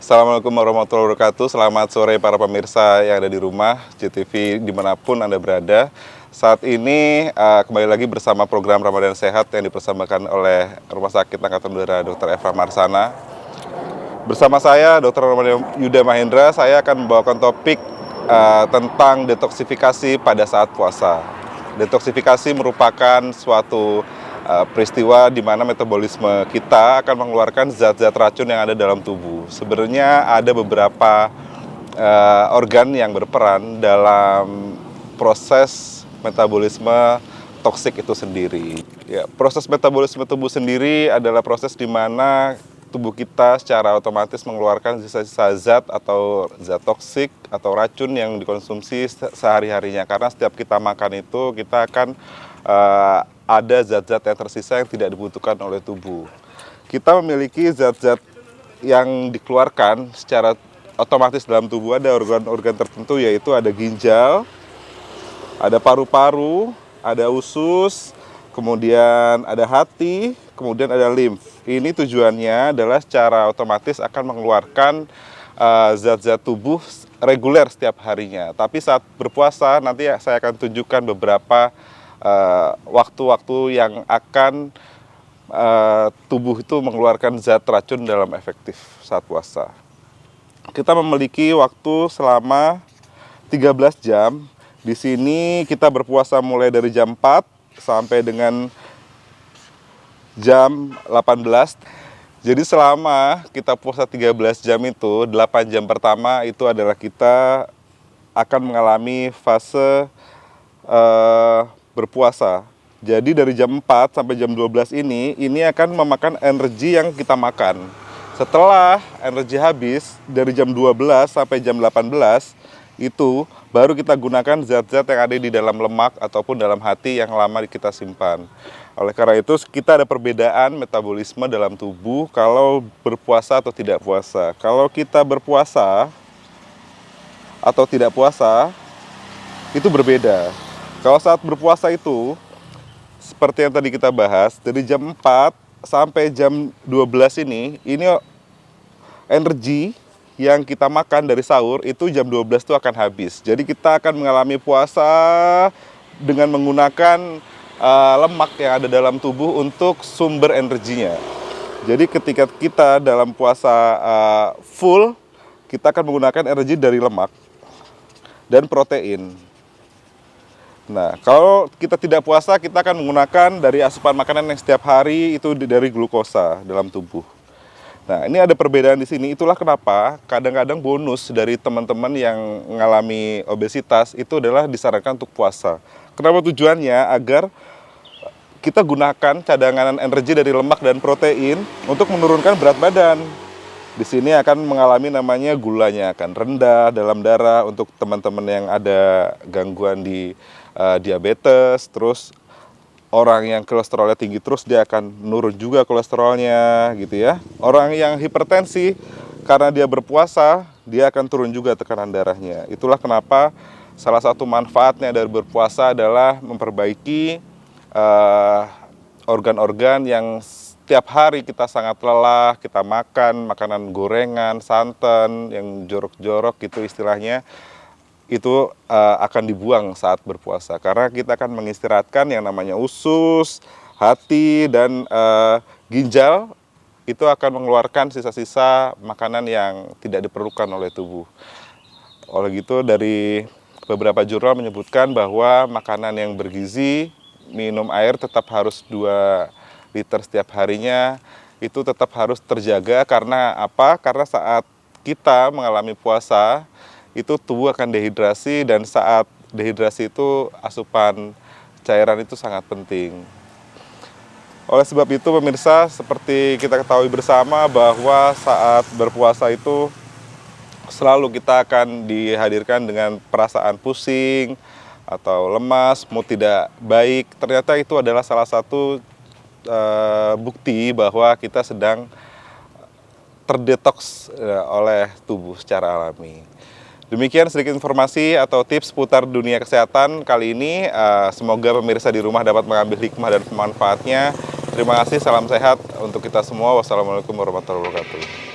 Assalamualaikum warahmatullahi wabarakatuh. Selamat sore para pemirsa yang ada di rumah, JTV dimanapun Anda berada. Saat ini kembali lagi bersama program Ramadan Sehat yang dipersembahkan oleh Rumah Sakit Angkatan Udara Dr. Eva Marsana. Bersama saya, Dr. Yuda Mahendra, saya akan membawakan topik tentang detoksifikasi pada saat puasa. Detoksifikasi merupakan suatu peristiwa di mana metabolisme kita akan mengeluarkan zat-zat racun yang ada dalam tubuh. Sebenarnya ada beberapa organ yang berperan dalam proses metabolisme toksik itu sendiri. Ya, proses metabolisme tubuh sendiri adalah proses di mana tubuh kita secara otomatis mengeluarkan sisa-sisa zat atau zat toksik atau racun yang dikonsumsi sehari-harinya. Karena setiap kita makan itu kita akan ada zat-zat yang tersisa yang tidak dibutuhkan oleh tubuh. Kita memiliki zat-zat yang dikeluarkan secara otomatis dalam tubuh. Ada organ-organ tertentu, yaitu ada ginjal, ada paru-paru, ada usus, kemudian ada hati, kemudian ada limf. Ini tujuannya adalah secara otomatis akan mengeluarkan zat-zat tubuh reguler setiap harinya. Tapi saat berpuasa nanti saya akan tunjukkan beberapa waktu-waktu yang akan tubuh itu mengeluarkan zat racun dalam efektif saat puasa. Kita memiliki waktu selama 13 jam. Di sini kita berpuasa mulai dari jam 4 sampai dengan jam 18. Jadi selama kita puasa 13 jam itu, 8 jam pertama itu adalah kita akan mengalami fase berpuasa. Jadi dari jam 4 sampai jam 12 ini akan memakan energi yang kita makan. Setelah energi habis, dari jam 12 sampai jam 18, itu baru kita gunakan zat-zat yang ada di dalam lemak ataupun dalam hati yang lama kita simpan. Oleh karena itu, kita ada perbedaan metabolisme dalam tubuh kalau berpuasa atau tidak puasa. Kalau kita berpuasa atau tidak puasa, itu berbeda. Kalau saat berpuasa itu, seperti yang tadi kita bahas, dari jam 4 sampai jam 12 ini energi yang kita makan dari sahur itu jam 12 itu akan habis. Jadi kita akan mengalami puasa dengan menggunakan lemak yang ada dalam tubuh untuk sumber energinya. Jadi ketika kita dalam puasa full, kita akan menggunakan energi dari lemak dan protein. Nah, kalau kita tidak puasa, kita akan menggunakan dari asupan makanan yang setiap hari itu dari glukosa dalam tubuh. Nah, ini ada perbedaan di sini. Itulah kenapa kadang-kadang bonus dari teman-teman yang mengalami obesitas itu adalah disarankan untuk puasa. Kenapa tujuannya? Agar kita gunakan cadangan energi dari lemak dan protein untuk menurunkan berat badan. Di sini akan mengalami namanya gulanya akan rendah dalam darah untuk teman-teman yang ada gangguan di diabetes, terus orang yang kolesterolnya tinggi terus dia akan menurun juga kolesterolnya gitu ya. Orang yang hipertensi karena dia berpuasa dia akan turun juga tekanan darahnya. Itulah kenapa salah satu manfaatnya dari berpuasa adalah memperbaiki organ-organ yang setiap hari kita sangat lelah, kita makan makanan gorengan, santan yang jorok-jorok gitu istilahnya, itu akan dibuang saat berpuasa. Karena kita akan mengistirahatkan yang namanya usus, hati, dan ginjal. Itu akan mengeluarkan sisa-sisa makanan yang tidak diperlukan oleh tubuh. Oleh gitu, dari beberapa jurnal menyebutkan bahwa makanan yang bergizi, minum air tetap harus 2 liter setiap harinya, itu tetap harus terjaga. Karena apa? Karena saat kita mengalami puasa, itu tubuh akan dehidrasi, dan saat dehidrasi itu asupan cairan itu sangat penting. Oleh sebab itu pemirsa, seperti kita ketahui bersama bahwa saat berpuasa itu selalu kita akan dihadirkan dengan perasaan pusing atau lemas, mood tidak baik. Ternyata itu adalah salah satu bukti bahwa kita sedang terdetoks oleh tubuh secara alami. Demikian sedikit informasi atau tips seputar dunia kesehatan kali ini. Semoga pemirsa di rumah dapat mengambil hikmah dan manfaatnya. Terima kasih, salam sehat untuk kita semua. Wassalamualaikum warahmatullahi wabarakatuh.